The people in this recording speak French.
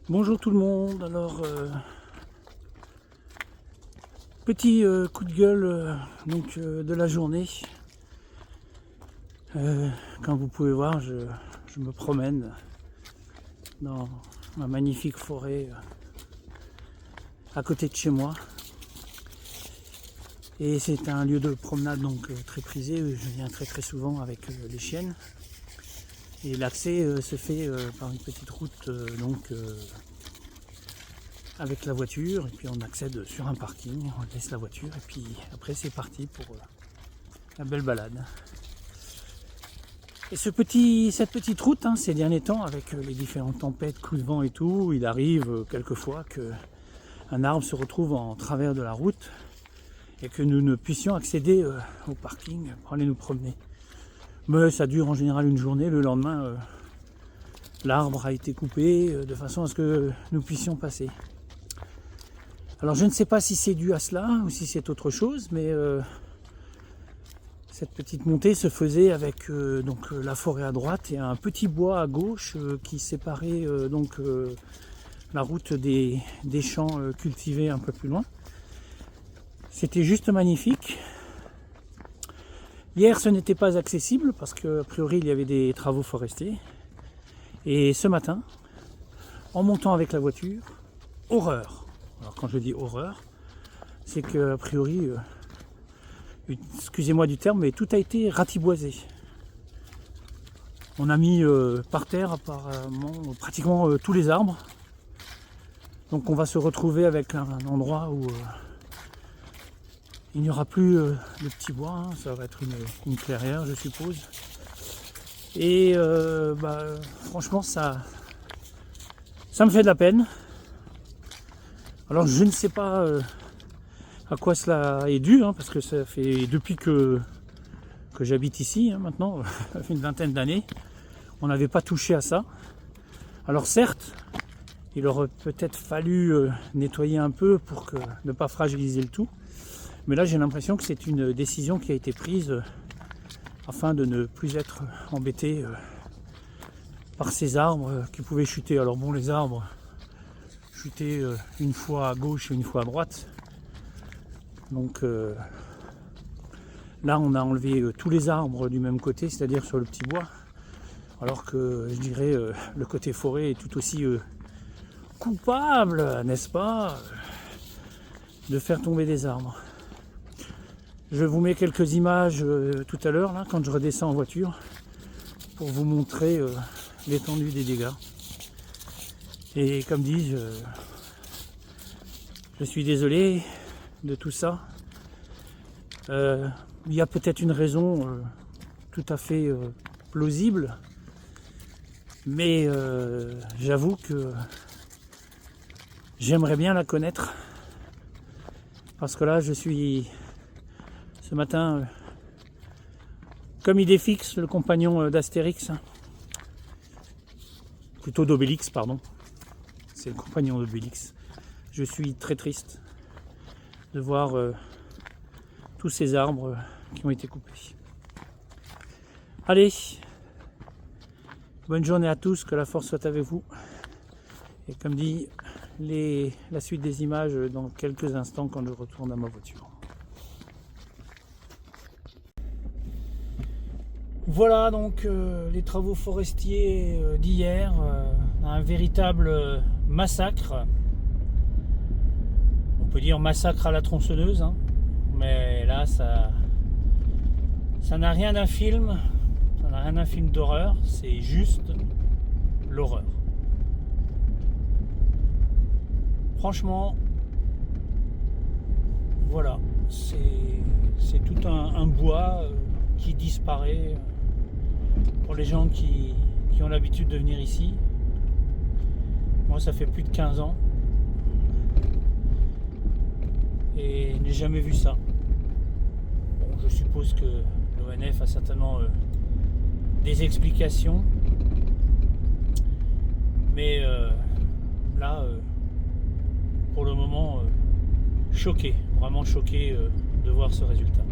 Bonjour tout le monde. Alors petit coup de gueule de la journée. Comme vous pouvez voir, je me promène dans ma magnifique forêt à côté de chez moi. Et c'est un lieu de promenade très prisé. Je viens très souvent avec les chiennes. Et l'accès se fait par une petite route avec la voiture, et puis on accède sur un parking, on laisse la voiture et puis après c'est parti pour la belle balade. Et cette petite route, ces derniers temps, avec les différentes tempêtes, coups de vent et tout, il arrive quelquefois qu'un arbre se retrouve en travers de la route et que nous ne puissions accéder au parking pour aller nous promener. Mais ça dure en général une journée. Le lendemain, l'arbre a été coupé de façon à ce que nous puissions passer. Alors je ne sais pas si c'est dû à cela ou si c'est autre chose, mais cette petite montée se faisait avec la forêt à droite et un petit bois à gauche qui séparait la route des champs cultivés un peu plus loin. C'était juste magnifique. Hier, ce n'était pas accessible parce qu'a priori, il y avait des travaux forestiers. Et ce matin, en montant avec la voiture, horreur. Alors quand je dis horreur, c'est qu'a priori, excusez-moi du terme, mais tout a été ratiboisé. On a mis par terre apparemment pratiquement tous les arbres. Donc on va se retrouver avec un endroit où il n'y aura plus de petits bois, ça va être une clairière je suppose. Et franchement ça me fait de la peine. Alors je ne sais pas à quoi cela est dû, parce que ça fait depuis que j'habite ici maintenant, ça fait une vingtaine d'années, on n'avait pas touché à ça. Alors certes, il aurait peut-être fallu nettoyer un peu pour ne pas fragiliser le tout. Mais là j'ai l'impression que c'est une décision qui a été prise afin de ne plus être embêté par ces arbres qui pouvaient chuter. Alors bon, les arbres chutaient une fois à gauche et une fois à droite. Donc là on a enlevé tous les arbres du même côté, c'est-à-dire sur le petit bois. Alors que je dirais le côté forêt est tout aussi coupable, n'est-ce pas, de faire tomber des arbres. Je vous mets quelques images tout à l'heure, là, quand je redescends en voiture, pour vous montrer l'étendue des dégâts. Et comme dit, je suis désolé de tout ça. Il y a peut-être une raison tout à fait plausible, mais j'avoue que j'aimerais bien la connaître, parce que là, je suis... Ce matin, comme idée fixe, le compagnon d'Astérix, plutôt d'Obélix, pardon, c'est le compagnon d'Obélix. Je suis très triste de voir tous ces arbres qui ont été coupés. Allez, bonne journée à tous, que la force soit avec vous. Et comme dit, la suite des images dans quelques instants quand je retourne à ma voiture. Voilà donc les travaux forestiers d'hier, un véritable massacre. On peut dire massacre à la tronçonneuse, mais là ça n'a rien d'un film, ça n'a rien d'un film d'horreur, c'est juste l'horreur. Franchement, voilà, c'est tout un bois qui disparaît. Pour les gens qui ont l'habitude de venir ici, moi ça fait plus de 15 ans et je n'ai jamais vu ça. Bon, je suppose que l'ONF a certainement des explications, mais là pour le moment choqué, vraiment choqué de voir ce résultat.